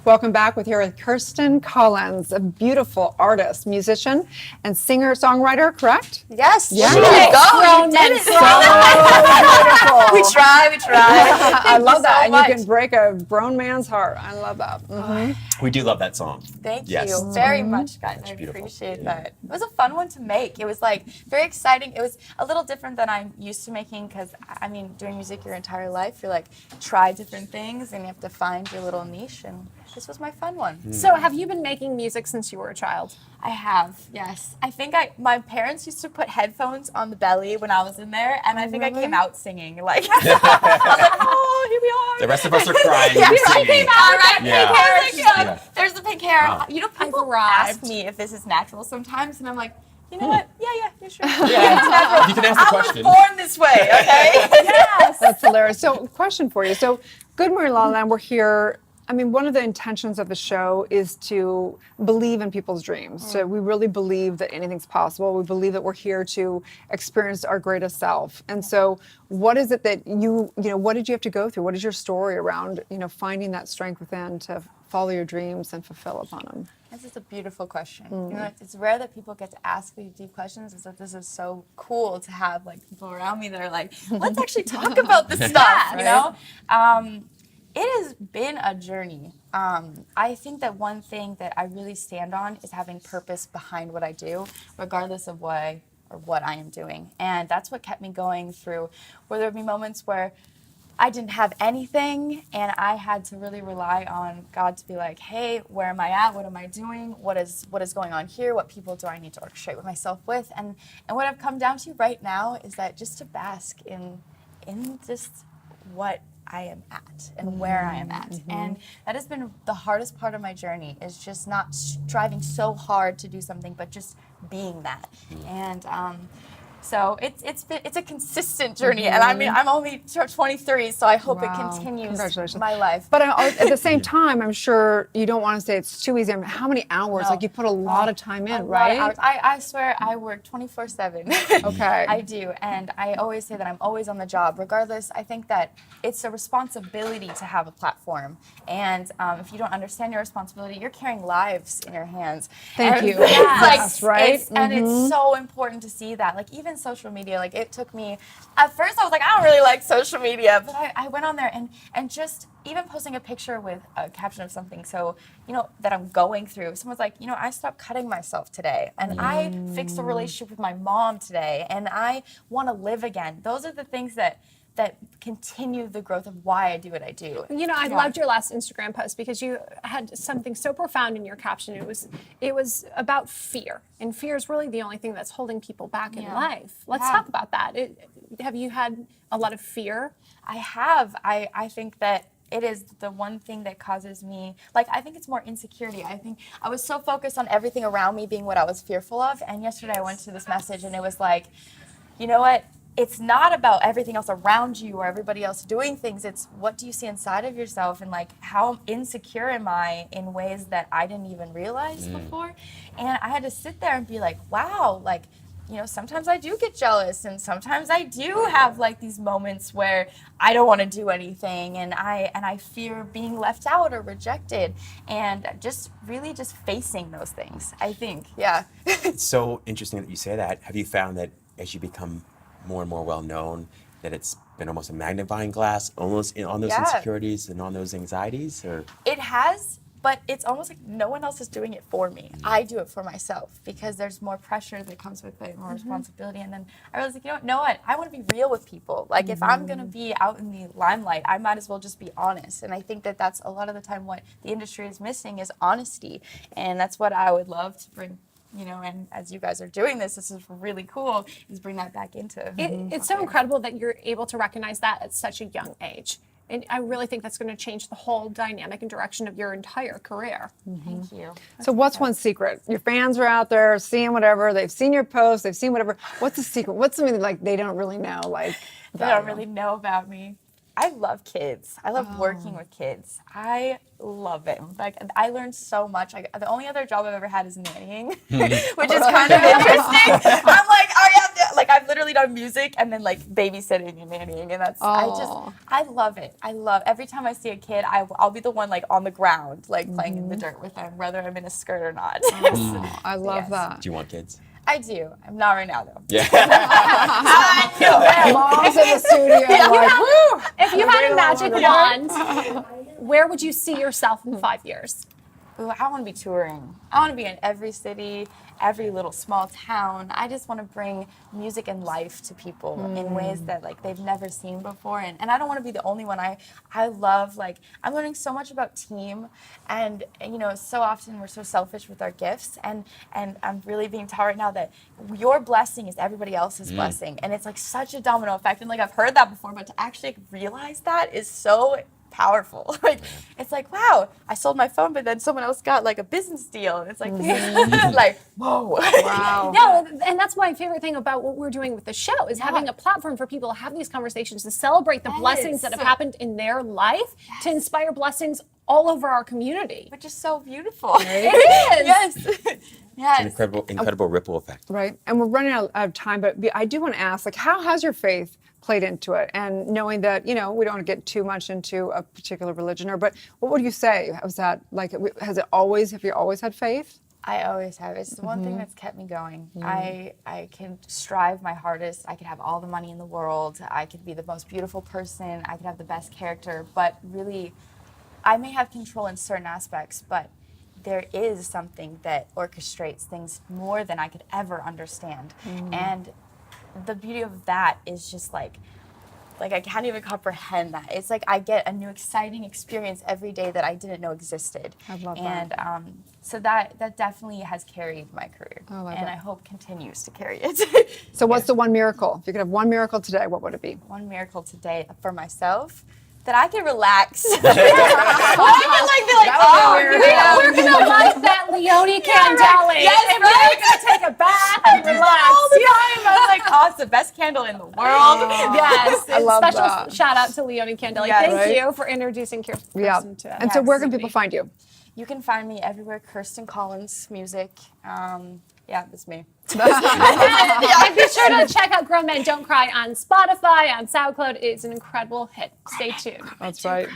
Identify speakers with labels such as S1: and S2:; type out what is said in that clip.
S1: Welcome back. We're here with Kirsten Collins, a beautiful artist, musician, and singer-songwriter, correct?
S2: Yes.
S1: Yeah.
S2: There you go. You did it.
S1: So
S2: We try.
S1: I love that.
S2: Much.
S1: And you can break a grown man's heart. I love that.
S3: We do love that song.
S2: Thank you very much, guys. I appreciate that. It was a fun one to make. It was like very exciting. It was a little different than I'm used to making because, I mean, doing music your entire life, you're like, try different things and you have to find your little niche. And this was my fun one.
S4: So have you been making music since you were a child?
S2: I have, yes. I think my parents used to put headphones on the belly when I was in there, and I think I came out singing. Like, I was like, oh, here we are.
S3: The rest of us are crying.
S2: Yeah,
S3: and
S2: I
S3: singing.
S2: came out, right?
S3: Yeah.
S2: Pink hair. Like,
S3: Yeah.
S2: There's the pink hair.
S3: Wow.
S2: You know, people ask me if this is natural sometimes, and I'm like, you know what? Yeah, sure.
S3: Yeah. You can ask the question.
S2: I was born this way, okay? Yes.
S1: That's hilarious. So, question for you. So, Good Morning LaLa and we're here. I mean, one of the intentions of the show is to believe in people's dreams. So we really believe that anything's possible. We believe that we're here to experience our greatest self. And so what is it that what did you have to go through? What is your story around, finding that strength within to follow your dreams and fulfill upon them?
S2: This is a beautiful question. You know, it's rare that people get to ask these deep questions. So this is so cool to have like people around me that are like, let's actually talk about this stuff, you know? It has been a journey. I think that one thing that I really stand on is having purpose behind what I do, regardless of what I am doing. And that's what kept me going through, where there would be moments where I didn't have anything and I had to really rely on God to be like, hey, where am I at? What am I doing? What is going on here? What people do I need to orchestrate with myself with? And what I've come down to right now is that just to bask in just what I am at and where I am at. And that has been the hardest part of my journey, is just not striving so hard to do something, but just being that. And so it's a consistent journey, and I mean I'm only 23, so I hope it continues
S1: Congratulations.
S2: my life.
S1: But at the same time, I'm sure you don't want to say it's too easy. I mean, how many hours?
S2: No.
S1: Like you put a lot of time in,
S2: A lot
S1: right?
S2: of hours. I swear I work 24/7.
S1: Okay.
S2: I do, and I always say that I'm always on the job. Regardless, I think that it's a responsibility to have a platform, and if you don't understand your responsibility, you're carrying lives in your hands.
S1: Thank you.
S2: Yes,
S1: right?
S2: And it's so important to see that. Like even social media, like it took me, at first I was like, I don't really like social media, but I went on there and just even posting a picture with a caption of something, so, that I'm going through. Someone's like, I stopped cutting myself today, and I fixed a relationship with my mom today, and I want to live again. Those are the things that continue the growth of why I do what I do.
S4: I loved your last Instagram post because you had something so profound in your caption. It was about fear, and fear is really the only thing that's holding people back in life. Let's talk about that. Have you had a lot of fear?
S2: I have. I think that it is the one thing that causes me, I think it's more insecurity. I think I was so focused on everything around me being what I was fearful of, and yesterday I went to this message and it was like, you know what? It's not about everything else around you or everybody else doing things. It's what do you see inside of yourself, and how insecure am I in ways that I didn't even realize before. And I had to sit there and be like, wow, sometimes I do get jealous, and sometimes I do have these moments where I don't want to do anything, and I fear being left out or rejected, and just really just facing those things, I think. Yeah.
S3: It's so interesting that you say that. Have you found that as you become more and more well-known, that it's been almost a magnifying glass almost on those insecurities and on those anxieties? Or
S2: it has, but it's almost like no one else is doing it for me. I do it for myself because there's more pressure that comes with it, more responsibility. And then I realized, you know what? I want to be real with people. If I'm going to be out in the limelight, I might as well just be honest. And I think that that's a lot of the time what the industry is missing is honesty. And that's what I would love to bring, and as you guys are doing this is really cool, is bring that back into
S4: It's so incredible that you're able to recognize that at such a young age. And I really think that's going to change the whole dynamic and direction of your entire career.
S2: Thank you.
S1: So what's one secret? Your fans are out there seeing whatever, they've seen your posts, they've seen whatever. What's the secret? What's something they don't really know?
S2: They don't really know about me. I love kids. I love working with kids. I love it. I learned so much. The only other job I've ever had is nannying, which is kind of interesting. I'm like, like I've literally done music and then like babysitting and nannying, and that's I love it. I love every time I see a kid, I'll be the one like on the ground, like playing in the dirt with them, whether I'm in a skirt or not.
S1: I love that.
S3: Do you want kids?
S2: I do. I'm not right now though.
S3: Yeah.
S1: Mom's in the studio.
S4: If you had a magic wand, where would you see yourself in 5 years?
S2: Ooh, I want to be touring. I want to be in every city, every little small town. I just want to bring music and life to people in ways that like they've never seen before. And I don't want to be the only one. I love, like, I'm learning so much about team, and you know, so often we're so selfish with our gifts, and I'm really being taught right now that your blessing is everybody else's blessing. And it's like such a domino effect. And like I've heard that before, but to actually realize that is so powerful. Like, it's like, wow, I sold my phone, but then someone else got like a business deal. And it's like, like, whoa.
S1: Wow.
S4: No, and that's my favorite thing about what we're doing with the show is having a platform for people to have these conversations, to celebrate the blessings that have happened in their life, to inspire blessings all over our community.
S2: Which is so beautiful.
S4: It is.
S2: Yes. Yes.
S3: It's an incredible ripple effect.
S1: Right. And we're running out of time, but I do want to ask, like, how has your faith played into it? And knowing that, you know, we don't want to get too much into a particular religion, but what would you say? Was that, like, have you always had faith?
S2: I always have. It's the one thing that's kept me going. I can strive my hardest. I could have all the money in the world. I could be the most beautiful person. I could have the best character. But really, I may have control in certain aspects, but there is something that orchestrates things more than I could ever understand. And the beauty of that is just like I can't even comprehend that. It's like I get a new exciting experience every day that I didn't know existed.
S1: I love
S2: and,
S1: that.
S2: so that definitely has carried my career.
S1: I love
S2: and
S1: it.
S2: I hope continues to carry it.
S1: So what's the one miracle? If you could have one miracle today, what would it be?
S2: One miracle today for myself, that I can relax. I can like be like, oh,
S4: We're gonna like that Leone candle.
S2: Yes,
S4: and we're gonna take a bath and relax.
S2: all the time. I was like, oh, it's the best candle in the world.
S4: Yes,
S1: I love
S4: special
S1: that.
S4: shout out to Leone Candeli.
S2: Yes.
S4: Thank
S1: Right?
S4: you for introducing Kirsten
S1: Yeah.
S4: to us.
S1: And so where can
S2: Yes.
S1: people find you?
S2: You can find me everywhere, Kirsten Collins music. Yeah, that's me.
S4: And be sure to check out Grown Men Don't Cry on Spotify, on SoundCloud. It's an incredible hit. Stay tuned.
S1: That's right.